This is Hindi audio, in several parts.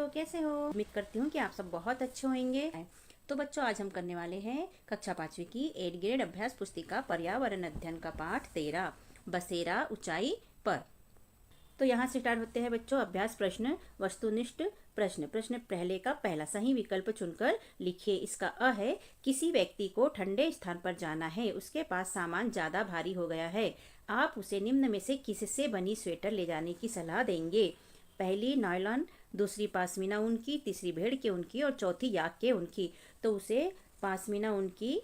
बच्चों, कैसे हो? उम्मीद करती हूँ कि आप सब बहुत अच्छे होंगे। तो बच्चों, आज हम करने वाले हैं कक्षा 5वीं की 8 ग्रेड अभ्यास पुस्तिका पर्यावरण अध्ययन का पाठ 13 बसेरा ऊंचाई पर। तो यहाँ से स्टार्ट होते हैं बच्चों अभ्यास प्रश्न। वस्तुनिष्ठ प्रश्न। प्रश्न पहले का पहला सही विकल्प चुनकर लिखिए। इसका अ है, किसी व्यक्ति को ठंडे स्थान पर जाना है, उसके पास सामान ज्यादा भारी हो गया है, आप उसे निम्न में से किससे बनी स्वेटर ले जाने की सलाह देंगे? पहली नायलॉन, दूसरी पाशमीना ऊन की, तीसरी भेड़ के ऊन की और चौथी याक के ऊन की। तो उसे पाशमीना ऊन की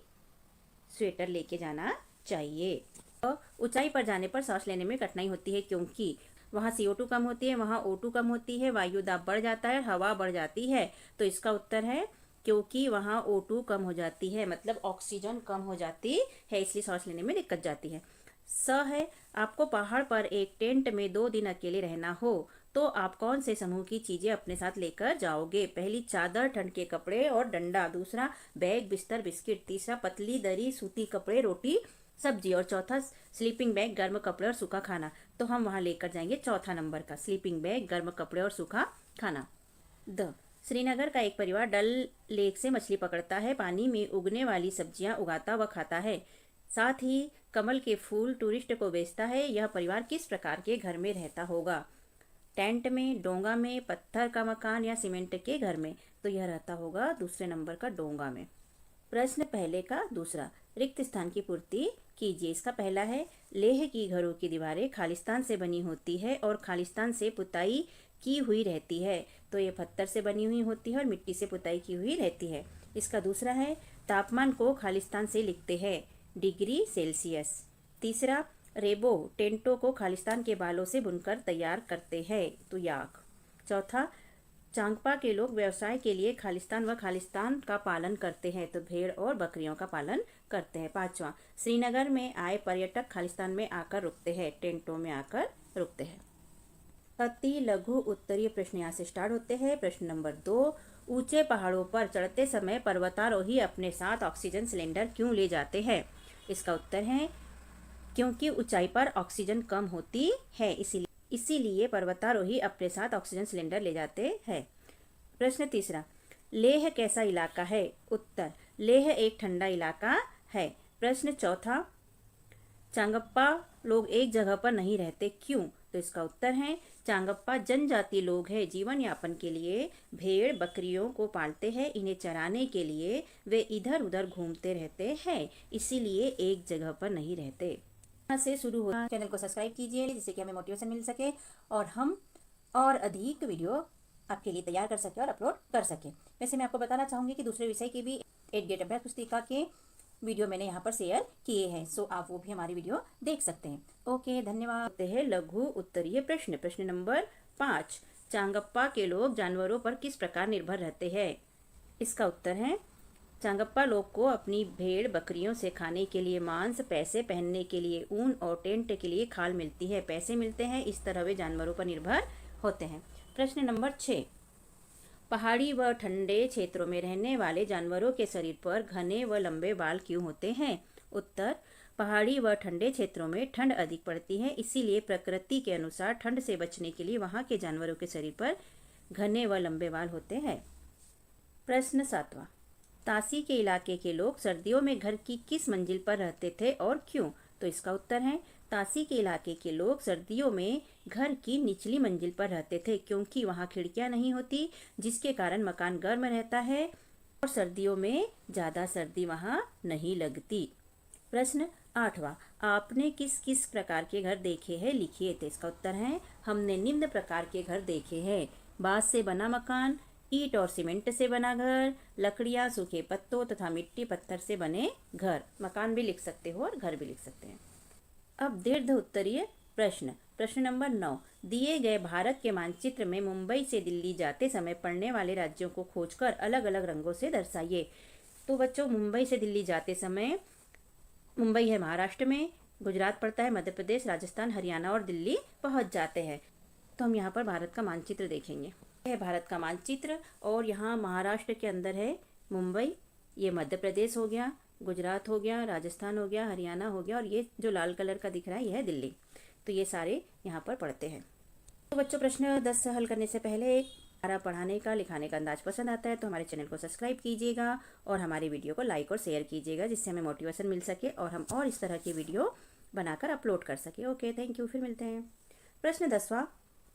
स्वेटर लेके जाना चाहिए। ऊंचाई पर जाने पर सांस लेने में कठिनाई होती है क्योंकि वहाँ CO2 कम होती है, वहाँ O2 कम होती है, वायु दाब बढ़ जाता है, हवा बढ़ जाती है। तो इसका उत्तर है क्योंकि वहाँ O2 कम हो जाती है, मतलब ऑक्सीजन कम हो जाती है, इसलिए सांस लेने में दिक्कत जाती है। स है, आपको पहाड़ पर एक टेंट में 2 दिन अकेले रहना हो तो आप कौन से समूह की चीजें अपने साथ लेकर जाओगे? पहली चादर, ठंड के कपड़े और डंडा, दूसरा बैग, बिस्तर, बिस्किट, तीसरा पतली दरी, सूती कपड़े, रोटी, सब्जी और चौथा स्लीपिंग बैग, गर्म कपड़े और सूखा खाना। तो हम वहां लेकर जाएंगे चौथा नंबर का, स्लीपिंग बैग, गर्म कपड़े और सूखा खाना। द श्रीनगर का एक परिवार डल लेक से मछली पकड़ता है, पानी में उगने वाली सब्जियां उगाता व खाता है, साथ ही कमल के फूल टूरिस्ट को बेचता है। यह परिवार किस प्रकार के घर में रहता होगा? टेंट में, डोंगा में, पत्थर का मकान या सीमेंट के घर में? तो यह रहता होगा दूसरे नंबर का, डोंगा में। प्रश्न पहले का दूसरा, रिक्त स्थान की पूर्ति कीजिए। इसका पहला है, लेह की घरों की दीवारें खालिस्तान से बनी होती है और खालिस्तान से पुताई की हुई रहती है। तो ये पत्थर से बनी हुई होती है और मिट्टी से पुताई की हुई रहती है। इसका दूसरा है, तापमान को खालिस्तान से लिखते हैं, डिग्री सेल्सियस। तीसरा, रेबो टेंटों को खालिस्तान के बालों से बुनकर तैयार करते हैं, तो याक। चौथा, चांगपा के लोग व्यवसाय के लिए खालिस्तान व खालिस्तान का पालन करते हैं, तो भेड़ और बकरियों का पालन करते हैं। पांचवा, श्रीनगर में आए पर्यटक खालिस्तान में आकर रुकते हैं, टेंटों में आकर रुकते हैं। अति लघु उत्तरीय प्रश्न यहाँ से स्टार्ट होते हैं। प्रश्न नंबर 2, ऊंचे पहाड़ों पर चढ़ते समय पर्वतारोही अपने साथ ऑक्सीजन सिलेंडर क्यों ले जाते हैं? इसका उत्तर है क्योंकि ऊंचाई पर ऑक्सीजन कम होती है, इसीलिए पर्वतारोही अपने साथ ऑक्सीजन सिलेंडर ले जाते हैं। प्रश्न तीसरा, लेह कैसा इलाका है? उत्तर, लेह एक ठंडा इलाका है। प्रश्न चौथा, चांगप्पा लोग एक जगह पर नहीं रहते, क्यों? तो इसका उत्तर है, चांगप्पा जनजाति लोग हैं, जीवन यापन के लिए भेड़ बकरियों को पालते हैं, इन्हें चराने के लिए वे इधर उधर घूमते रहते हैं, इसीलिए एक जगह पर नहीं रहते। यहाँ से शुरू हो, चैनल को सब्सक्राइब कीजिए जिससे कि हमें मोटिवेशन मिल सके और हम और अधिक वीडियो आपके लिए तैयार कर सके और अपलोड कर सके। वैसे मैं आपको बताना चाहूँगी कि दूसरे विषय की भी 8 ग्रेड अभ्यास पुस्तिका के वीडियो मैंने यहाँ पर शेयर किए हैं, सो आप वो भी हमारी वीडियो देख सकते हैं। ओके, धन्यवाद। है लघु उत्तरीय प्रश्न। प्रश्न नंबर 5, चांगप्पा के लोग जानवरों पर किस प्रकार निर्भर रहते हैं? इसका उत्तर है, चांगप्पा लोग को अपनी भेड़ बकरियों से खाने के लिए मांस, पैसे, पहनने के लिए ऊन और टेंट के लिए खाल मिलती है, पैसे मिलते हैं, इस तरह वे जानवरों पर निर्भर होते हैं। प्रश्न नंबर 6, पहाड़ी व ठंडे क्षेत्रों में रहने वाले जानवरों के शरीर पर घने व लंबे बाल क्यों होते हैं? उत्तर, पहाड़ी व ठंडे क्षेत्रों में ठंड अधिक पड़ती है, इसीलिए प्रकृति के अनुसार ठंड से बचने के लिए वहां के जानवरों के शरीर पर घने व लंबे बाल होते हैं। प्रश्न 7वां, तासी के इलाके के लोग सर्दियों में घर की किस मंजिल पर रहते थे और क्यों? तो इसका उत्तर है, तासी के इलाके के लोग सर्दियों में घर की निचली मंजिल पर रहते थे क्योंकि वहां खिड़कियां नहीं होती, जिसके कारण मकान गर्म रहता है और सर्दियों में ज़्यादा सर्दी वहां नहीं लगती। प्रश्न 8वां, आपने किस किस प्रकार के घर देखे हैं, लिखिए। तो इसका उत्तर है, हमने निम्न प्रकार के घर देखे हैं, बांस से बना मकान, ईंट और सीमेंट से बना घर, लकड़ियां, सूखे पत्तों तथा मिट्टी पत्थर से बने घर। मकान भी लिख सकते हो और घर भी लिख सकते हैं। अब दीर्घ उत्तरीय प्रश्न। प्रश्न नंबर 9, दिए गए भारत के मानचित्र में मुंबई से दिल्ली जाते समय पड़ने वाले राज्यों को खोजकर अलग अलग रंगों से दर्शाइए। तो बच्चों, मुंबई से दिल्ली जाते समय, मुंबई है महाराष्ट्र में, गुजरात पड़ता है, मध्य प्रदेश, राजस्थान, हरियाणा और दिल्ली पहुंच जाते हैं। तो हम यहाँ पर भारत का मानचित्र देखेंगे। है भारत का मानचित्र और यहाँ महाराष्ट्र के अंदर है मुंबई, ये मध्य प्रदेश हो गया, गुजरात हो गया, राजस्थान हो गया, हरियाणा हो गया और ये जो लाल कलर का दिख रहा है ये है दिल्ली। तो ये सारे यहाँ पर पढ़ते हैं। तो बच्चों, प्रश्न 10 हल करने से पहले एक हमारा पढ़ाने का लिखाने का अंदाज पसंद आता है तो हमारे चैनल को सब्सक्राइब कीजिएगा और हमारे वीडियो को लाइक और शेयर कीजिएगा, जिससे हमें मोटिवेशन मिल सके और हम और इस तरह की वीडियो बनाकर अपलोड कर सके। ओके, थैंक यू, फिर मिलते हैं। प्रश्न 10वां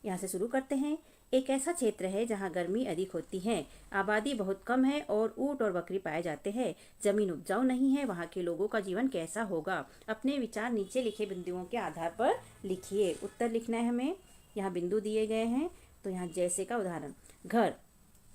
यहाँ से शुरू करते हैं। एक ऐसा क्षेत्र है जहाँ गर्मी अधिक होती है, आबादी बहुत कम है और ऊंट और बकरी पाए जाते हैं, जमीन उपजाऊ नहीं है, वहाँ के लोगों का जीवन कैसा होगा? अपने विचार नीचे लिखे बिंदुओं के आधार पर लिखिए। उत्तर लिखना है हमें। यहाँ बिंदु दिए गए हैं, तो यहाँ जैसे का उदाहरण, घर।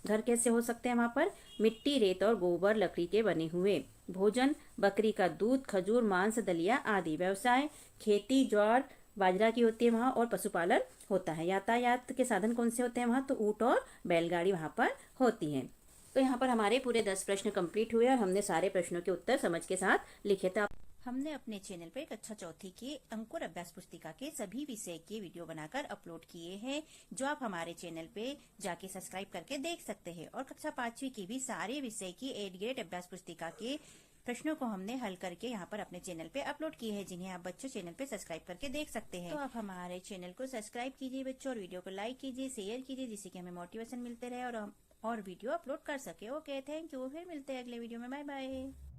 घर कैसे हो सकते हैं? वहाँ पर मिट्टी, रेत और गोबर लकड़ी के बने हुए। भोजन, बकरी का दूध, खजूर, मांस, दलिया आदि। व्यवसाय, खेती, ज्वार बाजरा की होती है वहाँ, और पशुपालन होता है। यातायात के साधन कौन से होते हैं वहाँ? तो ऊँट और बैलगाड़ी वहाँ पर होती हैं। तो यहाँ पर हमारे पूरे 10 प्रश्न कंप्लीट हुए और हमने सारे प्रश्नों के उत्तर समझ के साथ लिखे थे। हमने अपने चैनल पे कक्षा चौथी के अंकुर अभ्यास पुस्तिका के सभी विषय के वीडियो बनाकर अपलोड किए हैं, जो आप हमारे चैनल पे जाके सब्सक्राइब करके देख सकते हैं। और कक्षा 5वीं की भी सारे विषय की 8 ग्रेड अभ्यास पुस्तिका के प्रश्नों को हमने हल करके यहाँ पर अपने चैनल पे अपलोड किए हैं, जिन्हें आप बच्चों चैनल पे सब्सक्राइब करके देख सकते हैं। तो आप हमारे चैनल को सब्सक्राइब कीजिए बच्चों, और वीडियो को लाइक कीजिए, शेयर कीजिए, जिससे कि हमें मोटिवेशन मिलते रहे और हम और वीडियो अपलोड कर सके। ओके, थैंक यू, फिर मिलते हैं अगले वीडियो में। Bye bye.